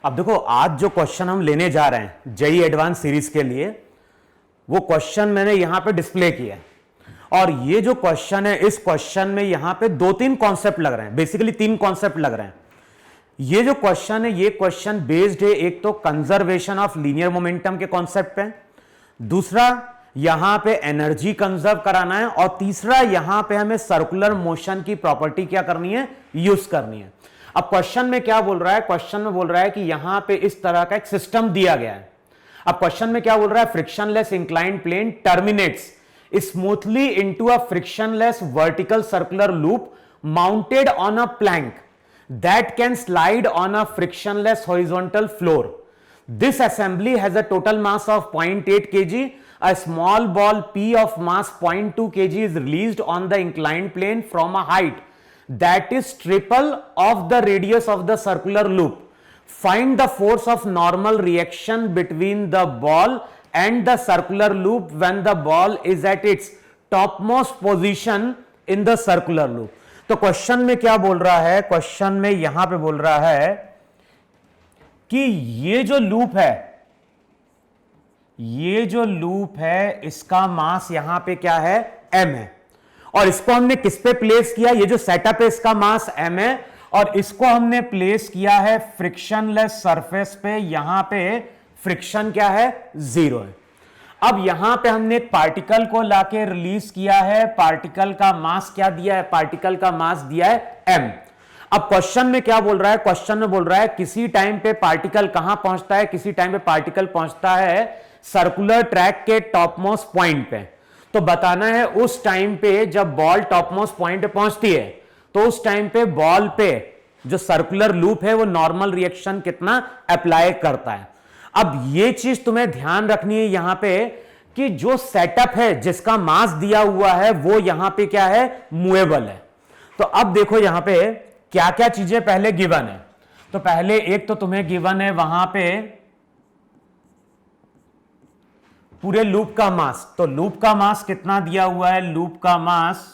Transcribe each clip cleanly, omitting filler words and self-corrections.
अब देखो आज जो क्वेश्चन हम लेने जा रहे हैं जेई एडवांस सीरीज के लिए, वो क्वेश्चन मैंने यहां पे डिस्प्ले किया है। और ये जो क्वेश्चन है, इस क्वेश्चन में यहां पे 2-3 कॉन्सेप्ट लग रहे हैं, बेसिकली 3 कॉन्सेप्ट लग रहे हैं। ये जो क्वेश्चन है, ये क्वेश्चन बेस्ड है एक तो कंजर्वेशन ऑफ लीनियर मोमेंटम के कॉन्सेप्ट पे, दूसरा यहां पे एनर्जी कंजर्व कराना है, और तीसरा यहां पे हमें सर्कुलर मोशन की प्रॉपर्टी क्या करनी है, यूज करनी है। अब क्वेश्चन में क्या बोल रहा है, क्वेश्चन में बोल रहा है कि यहां पे इस तरह का एक सिस्टम दिया गया है। अब क्वेश्चन में क्या बोल रहा है, frictionless inclined plane terminates smoothly into a frictionless vertical circular loop mounted on a plank that can slide on a frictionless horizontal floor. This assembly has a total mass of 0.8 kg. A small ball P of mass 0.2 kg is released on the inclined plane from a height that is triple of the radius of the circular loop. Find the force of normal reaction between the ball and the circular loop when the ball is at its topmost position in the circular loop. तो question में क्या बोल रहा है, question में यहां पे बोल रहा है कि ये जो लूप है, ये जो लूप है, इसका मास यहां पे क्या है, m है। और इसको हमने किस पे प्लेस किया, ये जो सेटअप है इसका मास m है, और इसको हमने प्लेस किया है फ्रिक्शनलेस सरफेस पे। यहां पे फ्रिक्शन क्या है, 0 है। अब यहां पे हमने एक पार्टिकल को लाके रिलीज किया है, पार्टिकल का मास क्या दिया है, पार्टिकल का मास दिया है m। अब क्वेश्चन में क्या बोल रहा है, क्वेश्चन में बोल रहा है किसी टाइम पे पार्टिकल कहां पहुंचता है, किसी टाइम पे पार्टिकल पहुंचता है सर्कुलर ट्रैक के टॉप मोस्ट पॉइंट पे। तो बताना है उस टाइम पे जब बॉल टॉप मोस्ट पॉइंट पे पहुंचती है, तो उस टाइम पे बॉल पे जो सर्कुलर लूप है वो नॉर्मल रिएक्शन कितना अप्लाई करता है। अब ये चीज तुम्हें ध्यान रखनी है यहां पे कि जो सेटअप है जिसका मास दिया हुआ है वो यहां पे क्या है, मूवेबल है। तो अब देखो यहां पे क्या क्या चीजें पहले गिवन है। तो पहले एक तो तुम्हें गिवन है वहां पे पूरे लूप का मास। तो लूप का मास कितना दिया हुआ है, लूप का मास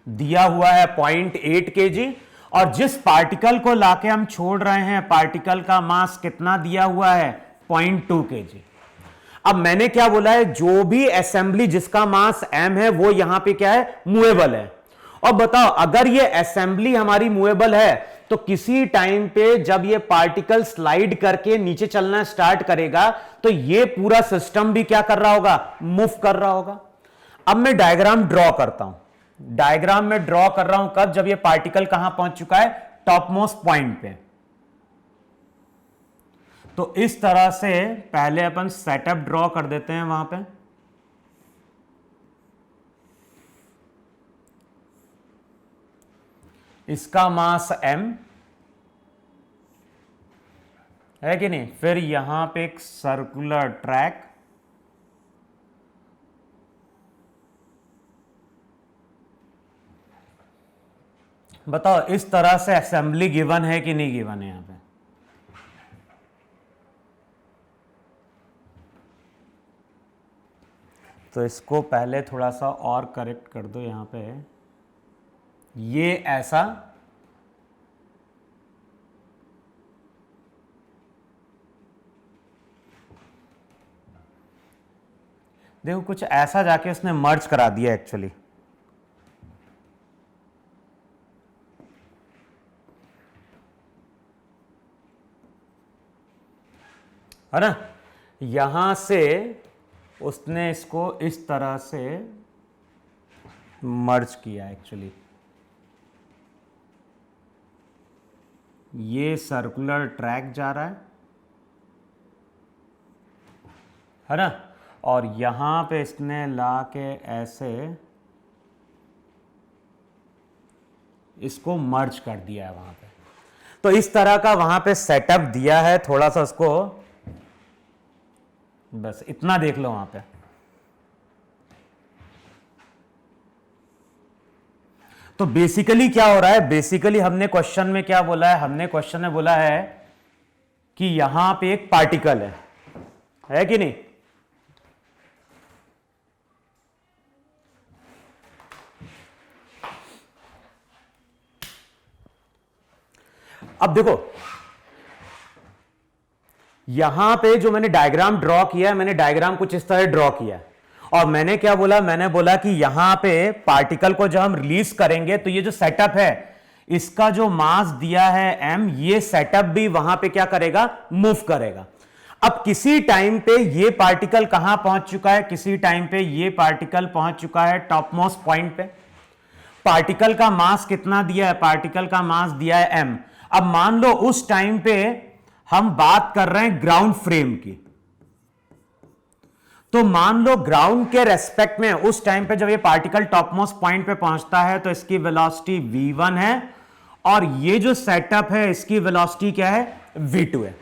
दिया हुआ है 0.8 kg, और जिस पार्टिकल को लाके हम छोड़ रहे हैं, पार्टिकल का मास कितना दिया हुआ है, 0.2 kg। अब मैंने क्या बोला है, जो भी असेंबली जिसका मास m है वो यहां पे क्या है, मूवेबल है। और बताओ अगर ये असेंबली हमारी मूवेबल है तो किसी टाइम पे जब ये पार्टिकल स्लाइड करके नीचे चलना स्टार्ट करेगा तो ये पूरा सिस्टम भी क्या कर रहा होगा, मूव कर रहा होगा। अब मैं डायग्राम ड्रॉ करता हूं, डायग्राम में ड्रॉ कर रहा हूं कब, जब ये पार्टिकल कहां पहुंच चुका है, टॉप मोस्ट पॉइंट पे। तो इस तरह से पहले अपन सेटअप ड्रॉ कर देते हैं वहां पे। इसका मास m है कि नहीं, फिर यहां पे एक सर्कुलर ट्रैक, बताओ इस तरह से असेंबली गिवन है कि नहीं गिवन है यहां पे। तो इसको पहले थोड़ा सा और करेक्ट कर दो यहां पे, ये ऐसा, देखो कुछ ऐसा जाके उसने मर्ज करा दिया एक्चुअली। है ना, यहां से उसने इसको इस तरह से मर्ज किया एक्चुअली। ये सर्कुलर ट्रैक जा रहा है ना, और यहां पे इसने ला के ऐसे इसको मर्ज कर दिया है वहां पे। तो इस तरह का वहां पे सेटअप दिया है, थोड़ा सा उसको बस इतना देख लो वहां पे। तो बेसिकली क्या हो रहा है, बेसिकली हमने क्वेश्चन में क्या बोला है, हमने क्वेश्चन में बोला है कि यहां पे एक पार्टिकल है कि नहीं। अब देखो यहां पे जो मैंने डायग्राम ड्रॉ किया है, मैंने डायग्राम कुछ इस तरह ड्रॉ किया है और मैंने क्या बोला, मैंने बोला कि यहां पे पार्टिकल को जब हम रिलीज करेंगे तो ये जो सेटअप है इसका जो मास दिया है m, ये सेटअप भी वहां पे क्या करेगा, मूव करेगा। अब किसी टाइम पे ये पार्टिकल कहां पहुंच चुका है, किसी टाइम पे ये पार्टिकल पहुंच चुका है टॉप मोस्ट पॉइंट पे। पार्टिकल का मास कितना दिया है, पार्टिकल का मास दिया है m। अब मान लो उस टाइम पे हम बात कर रहे हैं ग्राउंड फ्रेम की, तो मान लो ग्राउंड के रेस्पेक्ट में उस टाइम पे जब ये पार्टिकल टॉप मोस्ट पॉइंट पे पहुंचता है तो इसकी वेलोसिटी v1 है और ये जो सेटअप है इसकी वेलोसिटी क्या है, v2 है।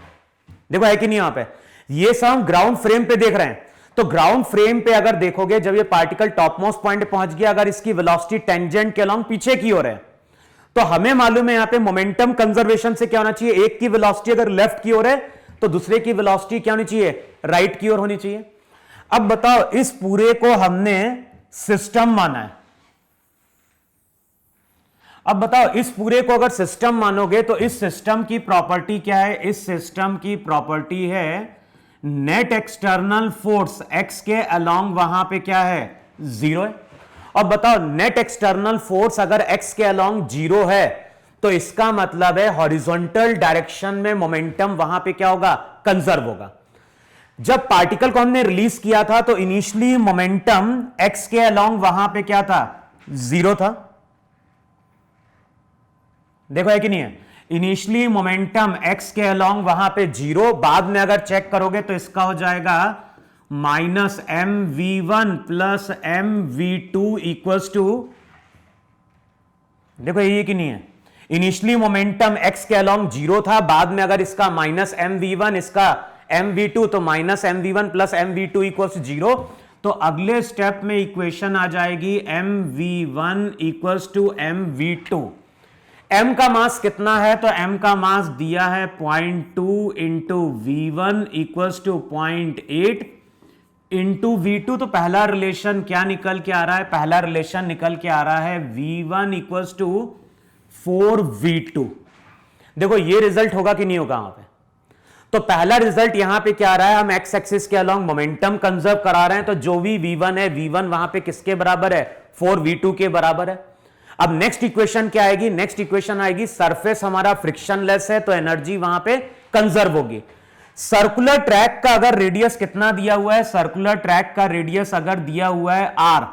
देखो है कि नहीं, यहां पे ये सब हम ग्राउंड फ्रेम पे देख रहे हैं। तो ग्राउंड फ्रेम पे अगर देखोगे जब ये पार्टिकल टॉप मोस्ट पॉइंट पे पहुंच गया, अगर इसकी वेलोसिटी टेंजेंट के अलोंग पीछे की ओर है, तो हमें मालूम है यहां पे मोमेंटम कंजर्वेशन से क्या होना चाहिए, एक की वेलोसिटी अगर लेफ्ट की ओर है तो दूसरे की वेलोसिटी क्या होनी चाहिए, राइट की ओर होनी चाहिए। अब बताओ इस पूरे को हमने सिस्टम माना है। अब बताओ इस पूरे को अगर सिस्टम मानोगे तो इस सिस्टम की प्रॉपर्टी क्या है, इस सिस्टम की प्रॉपर्टी है नेट एक्सटर्नल फोर्स एक्स के अलोंग वहां पे क्या है, जीरो है। अब बताओ नेट एक्सटर्नल फोर्स अगर एक्स के अलोंग जीरो है तो इसका मतलब है हॉरिजॉन्टल डायरेक्शन में मोमेंटम वहां पे क्या होगा, कंजर्व होगा। जब पार्टिकल को हमने रिलीज किया था तो इनिशियली मोमेंटम एक्स के अलोंग वहां पे क्या था, जीरो था। देखो है कि नहीं है, इनिशियली मोमेंटम एक्स के अलोंग वहां पे जीरो, बाद में अगर चेक करोगे तो इसका हो जाएगा minus m v one plus m v two equals to, देखो ये कि नहीं है, इनिशियली मोमेंटम एक्स के अलोंग जीरो था, बाद में अगर इसका माइनस एम वी वन इसका एम वी टू, तो minus m v one plus m v two equals zero. तो अगले स्टेप में इक्वेशन आ जाएगी m v one equals to m v two. m का मास कितना है, तो m का मास दिया है 0.2 into v1 equals to 0.8 into v2। तो पहला रिलेशन क्या निकल के आ रहा है, पहला रिलेशन निकल के आ रहा है v1 इक्वल्स टू 4v2। देखो ये रिजल्ट होगा कि नहीं होगा वहां पे, तो पहला रिजल्ट यहां पे क्या आ रहा है, हम एक्स एक्सिस के अलोंग मोमेंटम कंजर्व करा रहे हैं, तो जो भी v1 है, v1 वहां पे किसके बराबर है, 4v2 के बराबर है। अब नेक्स्ट इक्वेशन क्या आएगी, नेक्स्ट इक्वेशन आएगी सरफेस हमारा फ्रिक्शनलेस है तो एनर्जी वहां पे कंजर्व होगी। सर्कुलर ट्रैक का अगर रेडियस कितना दिया हुआ है, सर्कुलर ट्रैक का रेडियस अगर दिया हुआ है r,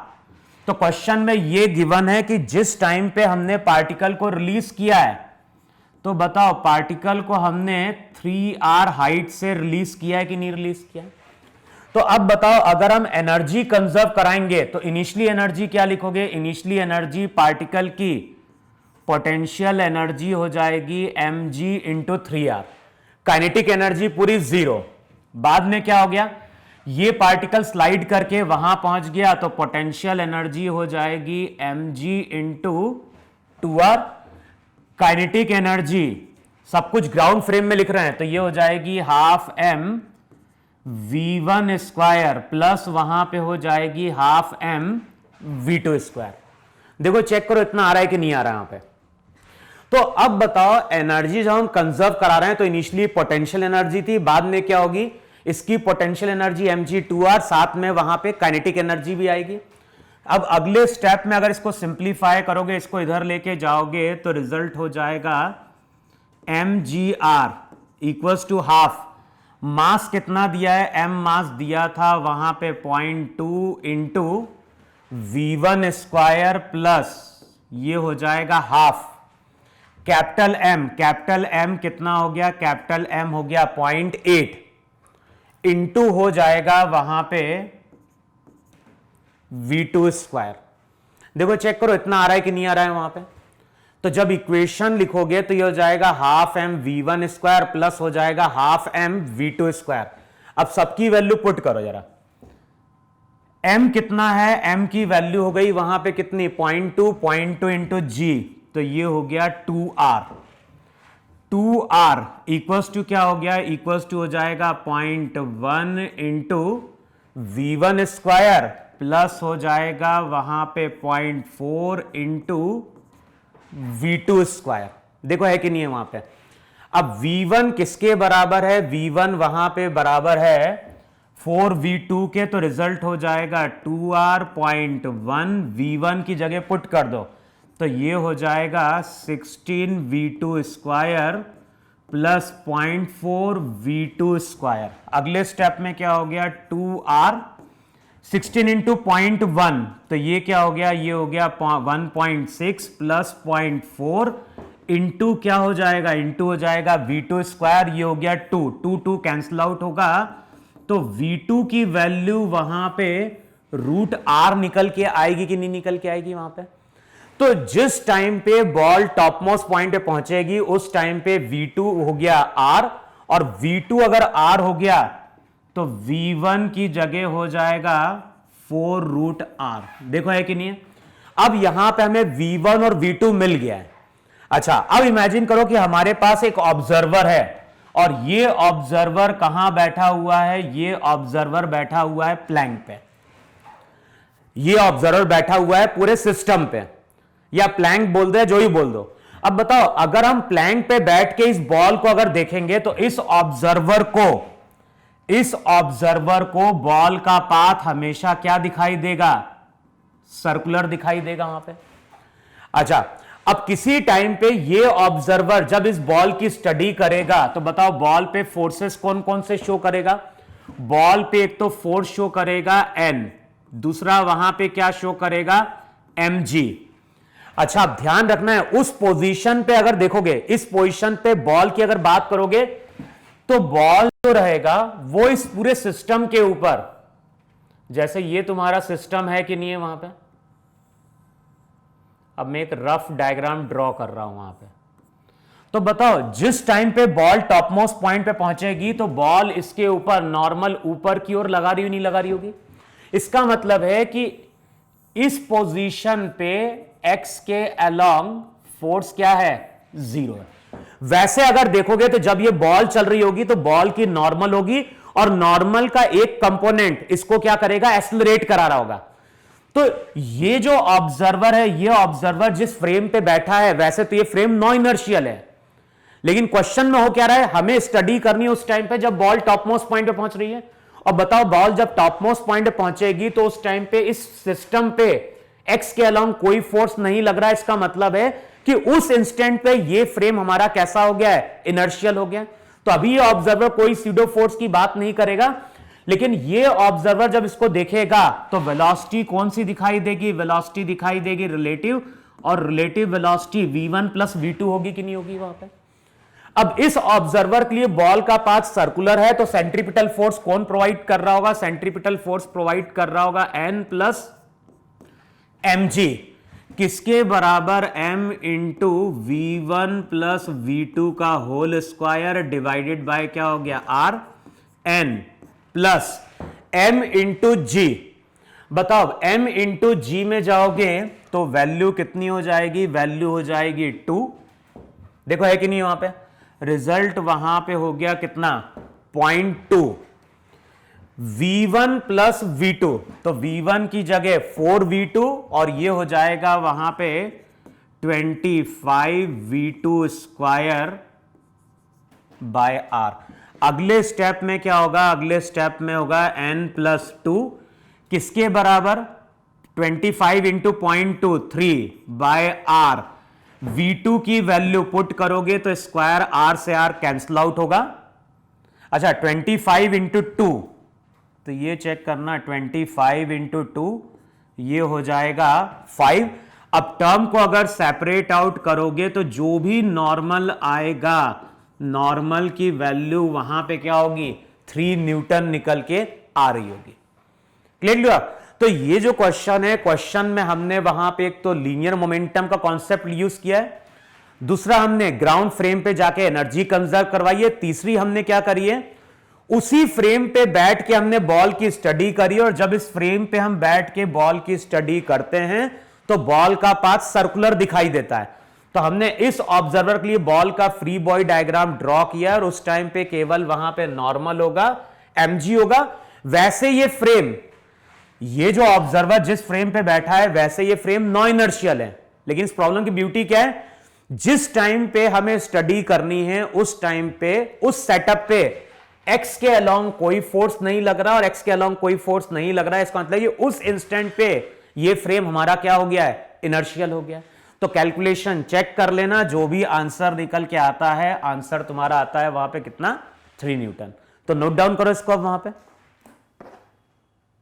तो क्वेश्चन में ये गिवन है कि जिस टाइम पे हमने पार्टिकल को रिलीज किया है, तो बताओ पार्टिकल को हमने 3r हाइट से रिलीज किया है कि नहीं रिलीज किया। तो अब बताओ अगर हम एनर्जी कंजर्व कराएंगे तो इनिशियली एनर्जी क्या लिखोगे, इनिशियली एनर्जी पार्टिकल की पोटेंशियल एनर्जी हो जाएगी mg into 3r, kinetic energy पूरी जीरो। बाद में क्या हो गया, ये पार्टिकल स्लाइड करके वहां पहुंच गया तो पोटेंशियल एनर्जी हो जाएगी mg into 2r, kinetic energy सब कुछ ग्राउंड फ्रेम में लिख रहे हैं तो ये हो जाएगी half m v1 square plus वहां पे हो जाएगी हाफ m v2 स्क्वायर। देखो चेक करो इतना आ रहा है कि नहीं आ रहा है यहां पे। तो अब बताओ एनर्जी जब हम कंजर्व करा रहे हैं तो इनिशियली पोटेंशियल एनर्जी थी, बाद में क्या होगी, इसकी पोटेंशियल एनर्जी mg2r, साथ में वहां पे काइनेटिक एनर्जी भी आएगी। अब अगले स्टेप में अगर इसको सिंप्लीफाई करोगे, इसको इधर लेके जाओगे तो रिजल्ट हो जाएगा mgr इक्वल्स टू हाफ, मास कितना दिया है, m मास दिया था वहां पे 0.2 इंटू v1 स्क्वायर प्लस ये हो जाएगा हाफ कैपिटल M कितना हो गया, कैपिटल M हो गया 0.8 इंटू हो जाएगा वहां पे v2 स्क्वायर। देखो चेक करो इतना आ रहा है कि नहीं आ रहा है वहां पे। तो जब इक्वेशन लिखोगे तो ये हो जाएगा half m v1 square plus हो जाएगा हाफ m v2 स्क्वायर। अब सबकी वैल्यू पुट करो जरा, m कितना है, m की वैल्यू हो गई वहां पे कितनी 0.2 इंटू g, तो ये हो गया 2r इक्वल्स टू क्या हो गया, इक्वल्स टू हो जाएगा 0.1 इंटू v1 स्क्वायर प्लस हो जाएगा वहां पे 0.4 इंटू v2 स्क्वायर। देखो है कि नहीं है वहां पे, अब V1 किसके बराबर है, V1 वहां पे बराबर है 4V2 के, तो रिजल्ट हो जाएगा 2R.1, V1 की जगह पुट कर दो तो ये हो जाएगा 16V2 square plus 0.4V2 square. अगले स्टेप में क्या हो गया 2R 16 इंटू 0.1 तो ये क्या हो गया, ये हो गया 1.6 प्लस 0.4 इंटू क्या हो जाएगा, इंटू हो जाएगा V2 स्क्वायर, ये हो गया 2 कैंसिल आउट होगा तो V2 की वैल्यू वहां पे √R निकल के आएगी कि नहीं निकल के आएगी वहां पे। तो जिस टाइम पे बॉल टॉप मोस्ट पॉइंट पे पहुंचेगी उस टाइम पे V2 हो गया R, और V2 अगर R हो गया तो V1 की जगह हो जाएगा 4√R। देखो है कि नहीं है। अब यहां पे हमें V1 और V2 मिल गया है। अच्छा, अब इमेजिन करो कि हमारे पास एक ऑब्जर्वर है और ये ऑब्जर्वर कहां बैठा हुआ है, ये ऑब्जर्वर बैठा हुआ है प्लैंक पे, ये ऑब्जर्वर बैठा हुआ है पूरे सिस्टम पे, या प्लैंक बोल दे, जो ही बोल दो। अब बताओ, अगर हम प्लैंक पे बैठ के इस बॉल को अगर देखेंगे तो इस ऑब्जर्वर को बॉल का पाथ हमेशा क्या दिखाई देगा, सर्कुलर दिखाई देगा वहां पे। अच्छा, अब किसी टाइम पे ये ऑब्जर्वर जब इस बॉल की स्टडी करेगा तो बताओ बॉल पे फोर्सेस कौन कौन से शो करेगा। बॉल पे एक तो फोर्स शो करेगा N, दूसरा वहां पे क्या शो करेगा mg। अच्छा, अब ध्यान रखना है उस पोजीशन पे अगर देखोगे, इस पोजीशन पे बॉल की अगर बात करोगे तो बॉल जो रहेगा वो इस पूरे सिस्टम के ऊपर, जैसे ये तुम्हारा सिस्टम है कि नहीं है वहां पे। अब मैं एक रफ डायग्राम ड्रॉ कर रहा हूं वहां पे। तो बताओ जिस टाइम पे बॉल टॉप मोस्ट पॉइंट पे पहुंचेगी तो बॉल इसके ऊपर नॉर्मल ऊपर की ओर लगा रही हो नहीं लगा रही होगी। इसका मतलब है कि इस पोजीशन पे x के अलोंग फोर्स क्या है, 0 है। वैसे अगर देखोगे तो जब ये बॉल चल रही होगी तो बॉल की नॉर्मल होगी और नॉर्मल का एक कंपोनेंट इसको क्या करेगा, एक्सेलरेट करा रहा होगा। तो ये जो ऑब्जर्वर है, ये ऑब्जर्वर जिस फ्रेम पे बैठा है, वैसे तो ये फ्रेम नॉन इनर्शियल है, लेकिन क्वेश्चन में हो क्या रहा है, हमें स्टडी करनी है उस टाइम पे जब बॉल टॉप मोस्ट पॉइंट पे पहुंच रही है। और बताओ बॉल जब टॉप मोस्ट पॉइंट पे पहुंचेगी तो उस टाइम पे इस सिस्टम पे एक्स के अलोंग कोई फोर्स नहीं लग रहा है। इसका मतलब है कि उस इंस्टेंट पे ये फ्रेम हमारा कैसा हो गया है, इनर्शियल हो गया। तो अभी ये ऑब्जर्वर कोई स्यूडो फोर्स की बात नहीं करेगा, लेकिन ये ऑब्जर्वर जब इसको देखेगा तो वेलोसिटी कौन सी दिखाई देगी, वेलोसिटी दिखाई देगी रिलेटिव, और relative velocity v1 plus v2 होगी कि नहीं होगी वहां पे। अब इस ऑब्जर्वर के लिए बॉल का पाथ सर्कुलर है तो सेंट्रीपिटल फोर्स कौन प्रोवाइड कर रहा होगा, सेंट्रीपिटल फोर्स प्रोवाइड कर रहा होगा N प्लस mg, किसके बराबर, m into v1 plus v2 का होल स्क्वायर डिवाइडेड बाय क्या हो गया r n plus m into g। बताओ m इंटू g में जाओगे तो वैल्यू कितनी हो जाएगी, वैल्यू हो जाएगी 2। देखो है कि नहीं वहां पे, रिजल्ट वहां पे हो गया कितना, 0.2। v1 प्लस v2, तो v1 की जगह 4v2 और ये हो जाएगा वहां पे 25v2 स्क्वायर बाय r। अगले स्टेप में क्या होगा, अगले स्टेप में होगा n प्लस 2 किसके बराबर, 25 इंटू 0.2 3 बाय r। v2 की वैल्यू पुट करोगे तो स्क्वायर r से r कैंसिल आउट होगा। अच्छा, 25 इंटू 2, तो ये चेक करना, 25 इंटू 2 ये हो जाएगा 5। अब टर्म को अगर सेपरेट आउट करोगे तो जो भी नॉर्मल आएगा, नॉर्मल की वैल्यू वहां पे क्या होगी, 3 न्यूटन निकल के आ रही होगी। क्लियर हुआ। तो ये जो क्वेश्चन है, क्वेश्चन में हमने वहां पे एक तो लीनियर मोमेंटम का कॉन्सेप्ट यूज किया है, दूसरा हमने ग्राउंड फ्रेम पे जाके एनर्जी कंजर्व करवाई है, तीसरी हमने क्या करी है, उसी फ्रेम पे बैठ के हमने बॉल की स्टडी करी। और जब इस फ्रेम पे हम बैठ के बॉल की स्टडी करते हैं तो बॉल का पाथ सर्कुलर दिखाई देता है। तो हमने इस ऑब्जर्वर के लिए बॉल का फ्री बॉडी डायग्राम ड्रॉ किया और उस टाइम पे केवल वहां पे नॉर्मल होगा, mg होगा। वैसे ये फ्रेम, ये जो ऑब्जर्वर जिस फ्रेम पे बैठा है, वैसे ये फ्रेम नॉन इनर्शियल है, लेकिन इस प्रॉब्लम की ब्यूटी क्या है जिस टाइम पे हमें स्टडी करनी है उस टाइम पे उस सेटअप पे एक्स के अलोंग कोई फोर्स नहीं लग रहा और एक्स के अलोंग कोई फोर्स नहीं लग रहा है, इसका मतलब ये उस इंस्टेंट पे ये फ्रेम हमारा क्या हो गया है, इनर्शियल हो गया। तो कैलकुलेशन चेक कर लेना, जो भी आंसर निकल के आता है, आंसर तुम्हारा आता है वहां पे कितना, 3 न्यूटन। तो नोट डाउन करो इसको अब वहां पे।